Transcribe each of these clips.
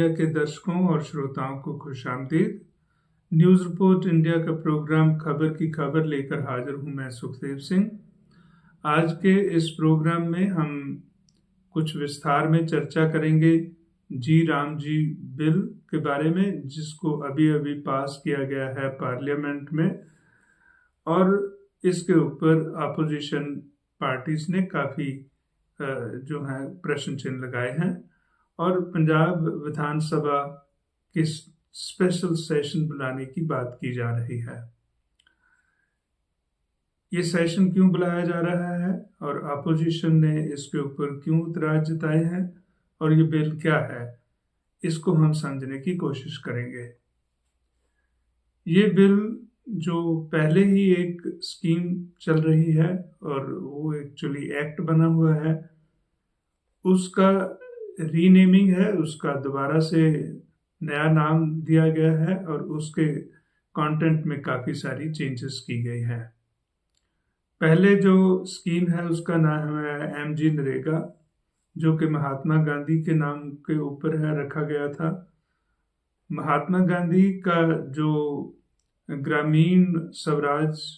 India के दर्शकों और श्रोताओं को खुशामदीद। न्यूज़ रिपोर्ट इंडिया का प्रोग्राम खबर की खबर लेकर हाजिर हूं मैं सुखदेव सिंह। आज के इस प्रोग्राम में हम कुछ विस्तार में चर्चा करेंगे जी राम जी बिल के बारे में, जिसको अभी अभी पास किया गया है पार्लियामेंट में, और इसके ऊपर अपोजिशन पार्टीज ने काफ़ी जो है प्रश्न चिन्ह लगाए हैं। और पंजाब विधानसभा के स्पेशल सेशन बुलाने की बात की जा रही है। ये सेशन क्यों बुलाया जा रहा है और अपोजिशन ने इसके ऊपर क्यों इतराज जताए हैं और ये बिल क्या है, इसको हम समझने की कोशिश करेंगे। ये बिल जो पहले ही एक स्कीम चल रही है और वो एक्चुअली एक्ट बना हुआ है, उसका रीनेमिंग है, उसका दोबारा से नया नाम दिया गया है और उसके कंटेंट में काफ़ी सारी चेंजेस की गई है। पहले जो स्कीम है उसका नाम है एमजी नरेगा, जो कि महात्मा गांधी के नाम के ऊपर है रखा गया था। महात्मा गांधी का जो ग्रामीण स्वराज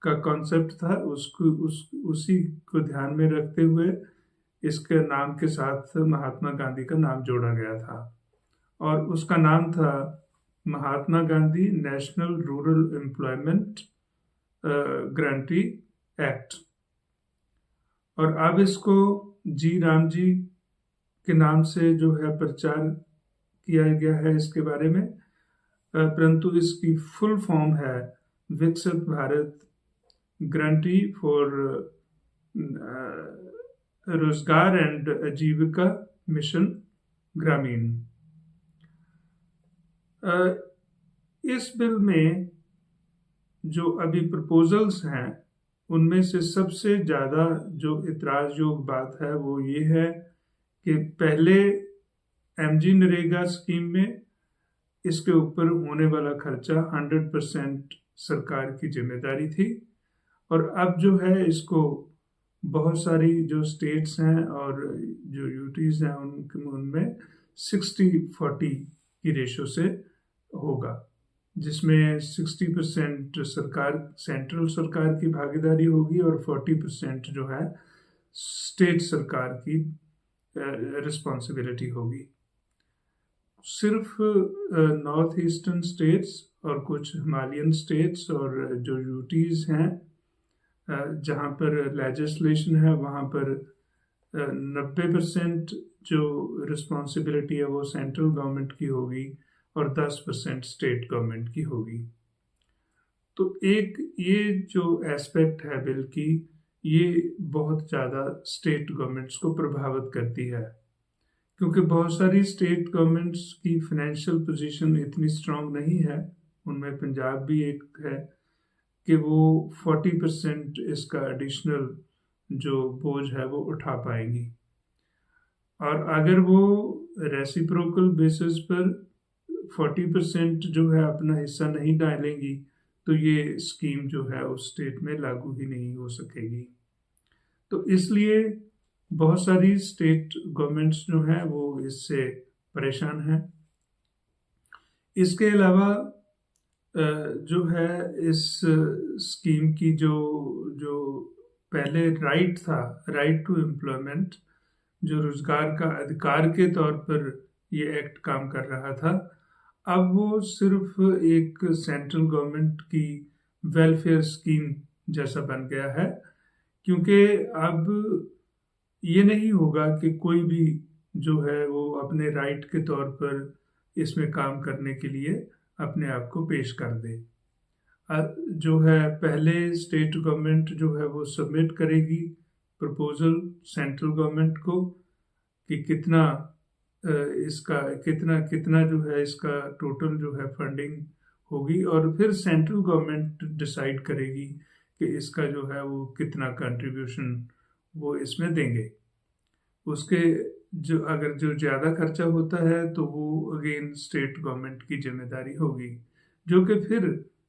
का कॉन्सेप्ट था उसी को ध्यान में रखते हुए इसके नाम के साथ महात्मा गांधी का नाम जोड़ा गया था और उसका नाम था Mahatma Gandhi National Rural Employment Guarantee Act. और अब इसको जी राम जी के नाम से जो है प्रचार किया गया है इसके बारे में, परंतु इसकी फुल फॉर्म है विकसित भारत गारंटी फॉर रोजगार एंड आजीविका मिशन ग्रामीण। इस बिल में जो अभी प्रपोजल्स हैं उनमें से सबसे ज़्यादा जो इतराज योग बात है वो ये है कि पहले एमजी नरेगा स्कीम में इसके ऊपर होने वाला खर्चा 100% सरकार की जिम्मेदारी थी, और अब जो है इसको बहुत सारी जो स्टेट्स हैं और जो यूटीज हैं उनमें 60-40 की रेशो से होगा, जिसमें 60% सरकार सेंट्रल सरकार की भागीदारी होगी और 40% जो है स्टेट सरकार की रिस्पॉन्सिबिलिटी होगी। सिर्फ नॉर्थ ईस्टर्न स्टेट्स और कुछ हिमालयन स्टेट्स और जो यूटीज हैं जहाँ पर लेजिस्लेशन है वहाँ पर 90% जो रिस्पॉन्सिबिलिटी है वो सेंट्रल गवर्नमेंट की होगी और 10% स्टेट गवर्नमेंट की होगी। तो एक ये जो एस्पेक्ट है बिल की, ये बहुत ज़्यादा स्टेट गवर्नमेंट्स को प्रभावित करती है, क्योंकि बहुत सारी स्टेट गवर्नमेंट्स की फाइनेंशियल पोजीशन इतनी स्ट्रांग नहीं है, उनमें पंजाब भी एक है, कि वो 40% इसका एडिशनल जो बोझ है वो उठा पाएंगी। और अगर वो रेसिप्रोकल बेसिस पर 40% जो है अपना हिस्सा नहीं डालेंगी तो ये स्कीम जो है उस स्टेट में लागू ही नहीं हो सकेगी। तो इसलिए बहुत सारी स्टेट गवर्नमेंट्स जो हैं वो इससे परेशान हैं। इसके अलावा जो है इस स्कीम की जो पहले राइट था, राइट टू एम्प्लॉयमेंट, जो रोजगार का अधिकार के तौर पर ये एक्ट काम कर रहा था, अब वो सिर्फ एक सेंट्रल गवर्नमेंट की वेलफेयर स्कीम जैसा बन गया है, क्योंकि अब ये नहीं होगा कि कोई भी जो है वो अपने राइट के तौर पर इसमें काम करने के लिए अपने आप को पेश कर दे। जो है पहले स्टेट गवर्नमेंट जो है वो सबमिट करेगी प्रपोजल सेंट्रल गवर्नमेंट को कि कितना इसका कितना जो है इसका टोटल जो है फंडिंग होगी, और फिर सेंट्रल गवर्नमेंट डिसाइड करेगी कि इसका जो है वो कितना कंट्रीब्यूशन वो इसमें देंगे। उसके जो अगर जो ज़्यादा खर्चा होता है तो वो अगेन स्टेट गवर्नमेंट की जिम्मेदारी होगी, जो कि फिर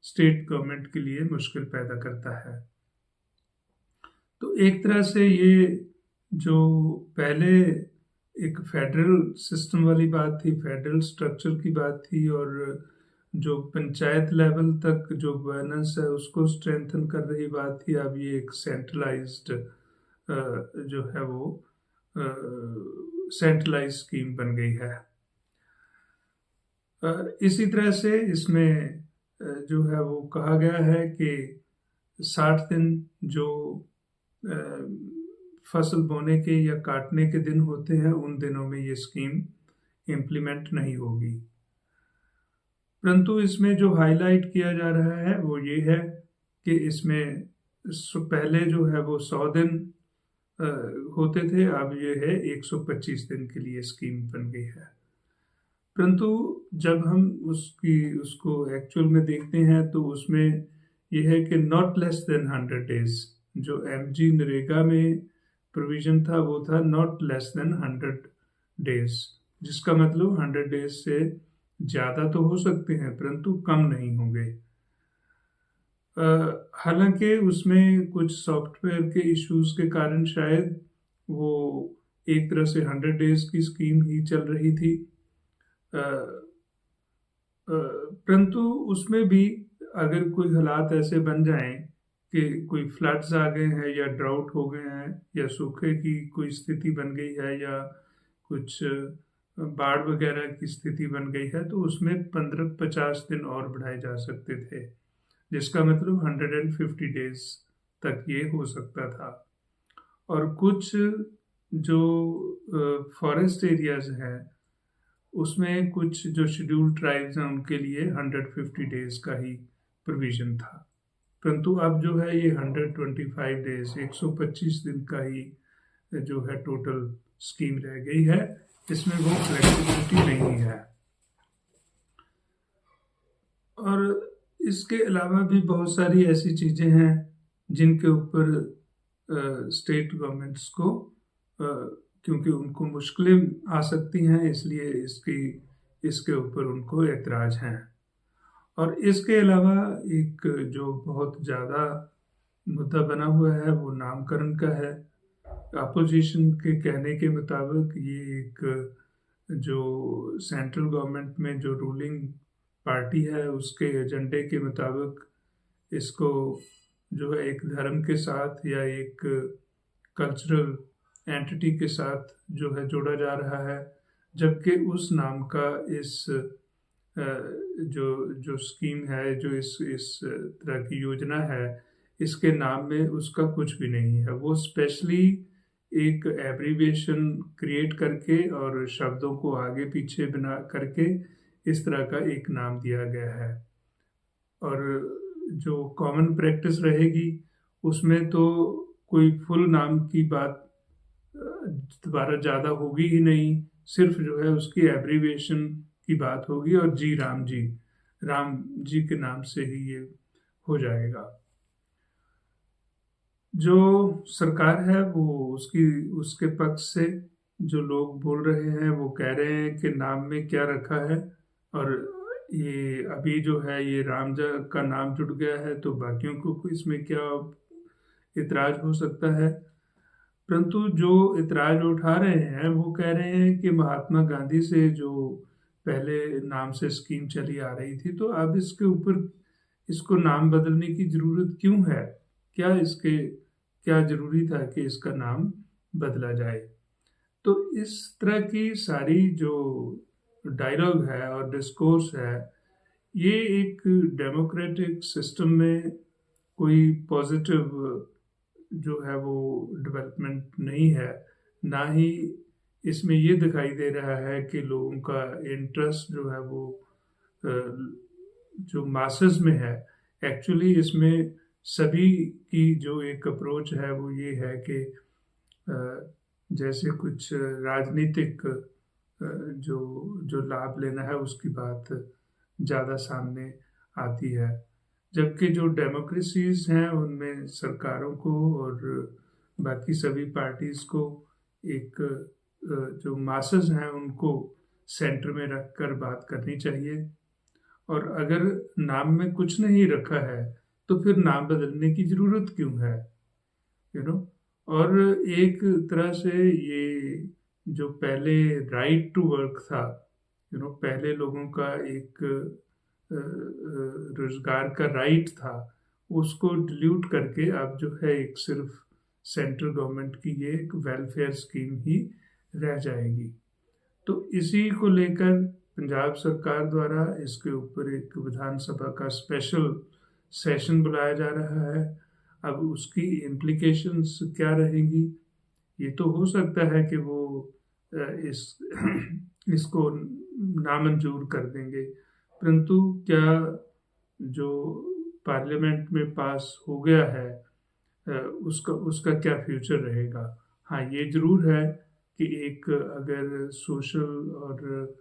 स्टेट गवर्नमेंट के लिए मुश्किल पैदा करता है। तो एक तरह से ये जो पहले एक फेडरल सिस्टम वाली बात थी, फेडरल स्ट्रक्चर की बात थी, और जो पंचायत लेवल तक जो गवर्नेंस है उसको स्ट्रेंथन कर रही बात थी। अब ये एक सेंट्रलाइज्ड जो है वो सेंट्रलाइज स्कीम बन गई है। इसी तरह से इसमें जो है वो कहा गया है कि 60 दिन जो फसल बोने के या काटने के दिन होते हैं उन दिनों में ये स्कीम इम्प्लीमेंट नहीं होगी। परंतु इसमें जो हाईलाइट किया जा रहा है वो ये है कि इसमें पहले जो है वो 100 दिन होते थे, अब ये है 125 दिन के लिए स्कीम बन गई है। परंतु जब हम उसको एक्चुअल में देखते हैं तो उसमें यह है कि नॉट लेस देन 100 डेज। जो एमजी नरेगा में प्रोविजन था वो था नॉट लेस देन 100 डेज, जिसका मतलब 100 डेज से ज़्यादा तो हो सकते हैं परंतु कम नहीं होंगे। हालांकि उसमें कुछ सॉफ्टवेयर के इश्यूज के कारण शायद वो एक तरह से 100 डेज की स्कीम ही चल रही थी, परंतु उसमें भी अगर कोई हालात ऐसे बन जाएं कि कोई फ्लड्स आ गए हैं या ड्राउट हो गए हैं या सूखे की कोई स्थिति बन गई है या कुछ बाढ़ वगैरह की स्थिति बन गई है तो उसमें 15-50 दिन और बढ़ाए जा सकते थे, जिसका मतलब 150 डेज तक ये हो सकता था। और कुछ जो फॉरेस्ट एरियाज हैं उसमें कुछ जो शेड्यूल्ड ट्राइब्स हैं उनके लिए 150 डेज का ही प्रोविजन था, परंतु अब जो है ये 125 डेज 125 दिन का ही जो है टोटल स्कीम रह गई है। इसमें वो फ्लेक्सिबिलिटी नहीं है। और इसके अलावा भी बहुत सारी ऐसी चीज़ें हैं जिनके ऊपर स्टेट गवर्नमेंट्स को क्योंकि उनको मुश्किलें आ सकती हैं इसलिए इसके ऊपर उनको एतराज़ हैं। और इसके अलावा एक जो बहुत ज़्यादा मुद्दा बना हुआ है वो नामकरण का है। अपोजिशन के कहने के मुताबिक ये एक जो सेंट्रल गवर्नमेंट में जो रूलिंग पार्टी है उसके एजेंडे के मुताबिक इसको जो है एक धर्म के साथ या एक कल्चरल एंटिटी के साथ जो है जोड़ा जा रहा है, जबकि उस नाम का इस जो स्कीम है, जो इस तरह की योजना है, इसके नाम में उसका कुछ भी नहीं है। वो स्पेशली एक एब्रीविएशन क्रिएट करके और शब्दों को आगे पीछे बना करके इस तरह का एक नाम दिया गया है। और जो कॉमन प्रैक्टिस रहेगी उसमें तो कोई फुल नाम की बात दोबारा ज़्यादा होगी ही नहीं, सिर्फ जो है उसकी एब्रीविएशन की बात होगी और राम जी के नाम से ही ये हो जाएगा। जो सरकार है वो उसके पक्ष से जो लोग बोल रहे हैं वो कह रहे हैं कि नाम में क्या रखा है, और ये अभी जो है ये राम जी का नाम जुड़ गया है तो बाकियों को इसमें क्या इतराज हो सकता है। परंतु जो इतराज उठा रहे हैं वो कह रहे हैं कि महात्मा गांधी से जो पहले नाम से स्कीम चली आ रही थी तो अब इसके ऊपर इसको नाम बदलने की जरूरत क्यों है, क्या जरूरी था कि इसका नाम बदला जाए। तो इस तरह की सारी जो डायलॉग है और डिस्कोर्स है ये एक डेमोक्रेटिक सिस्टम में कोई पॉजिटिव जो है वो डेवलपमेंट नहीं है, ना ही इसमें ये दिखाई दे रहा है कि लोगों का इंटरेस्ट जो है वो जो मासेस में है। एक्चुअली इसमें सभी की जो एक अप्रोच है वो ये है कि जैसे कुछ राजनीतिक जो लाभ लेना है उसकी बात ज़्यादा सामने आती है, जबकि जो डेमोक्रेसीज हैं उनमें सरकारों को और बाकी सभी पार्टीज़ को एक जो मासेस हैं उनको सेंटर में रखकर बात करनी चाहिए। और अगर नाम में कुछ नहीं रखा है तो फिर नाम बदलने की ज़रूरत क्यों है, और एक तरह से ये जो पहले राइट टू वर्क था, पहले लोगों का एक रोजगार का राइट था, उसको डिल्यूट करके अब जो है एक सिर्फ सेंट्रल गवर्नमेंट की ये एक वेलफेयर स्कीम ही रह जाएगी। तो इसी को लेकर पंजाब सरकार द्वारा इसके ऊपर एक विधानसभा का स्पेशल सेशन बुलाया जा रहा है। अब उसकी इम्प्लीकेशंस क्या रहेंगी, ये तो हो सकता है कि वो इस इसको नामंजूर कर देंगे, परंतु क्या जो पार्लियामेंट में पास हो गया है उसका उसका क्या फ्यूचर रहेगा। हाँ, ये जरूर है कि एक अगर सोशल और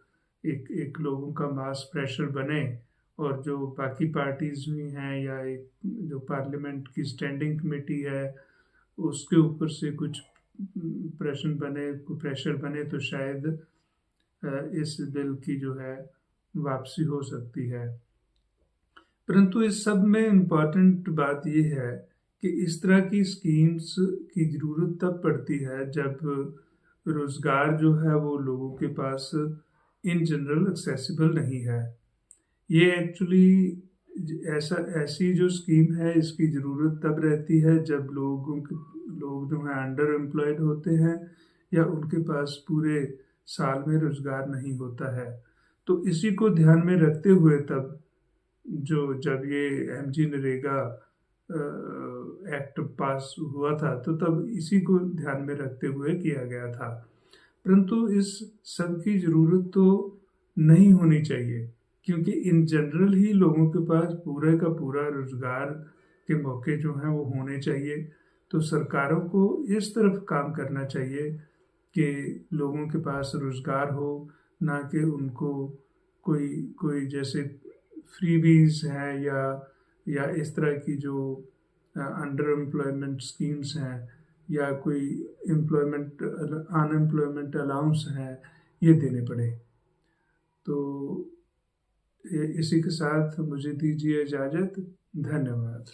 एक एक लोगों का मास प्रेशर बने और जो बाकी पार्टीज भी हैं या एक जो पार्लियामेंट की स्टैंडिंग कमेटी है उसके ऊपर से कुछ प्रेशर बने तो शायद इस बिल की जो है वापसी हो सकती है। परंतु इस सब में इम्पॉर्टेंट बात यह है कि इस तरह की स्कीम्स की ज़रूरत तब पड़ती है जब रोज़गार जो है वो लोगों के पास इन जनरल एक्सेसिबल नहीं है। ये एक्चुअली ऐसी जो स्कीम है इसकी ज़रूरत तब रहती है जब लोग जो हैं अंडर एम्प्लॉयड होते हैं या उनके पास पूरे साल में रोज़गार नहीं होता है। तो इसी को ध्यान में रखते हुए तब जब ये एमजी नरेगा एक्ट पास हुआ था तो तब इसी को ध्यान में रखते हुए किया गया था। परंतु इस सब की ज़रूरत तो नहीं होनी चाहिए, क्योंकि इन जनरल ही लोगों के पास पूरे का पूरा रोजगार के मौके जो हैं वो होने चाहिए। तो सरकारों को इस तरफ काम करना चाहिए कि लोगों के पास रोजगार हो, ना कि उनको कोई कोई जैसे फ्रीबीज हैं या इस तरह की जो अंडर एम्प्लॉयमेंट स्कीम्स हैं या कोई अनएम्प्लॉयमेंट अलाउंस हैं ये देने पड़े। तो इसी के साथ मुझे दीजिए इजाज़त। धन्यवाद।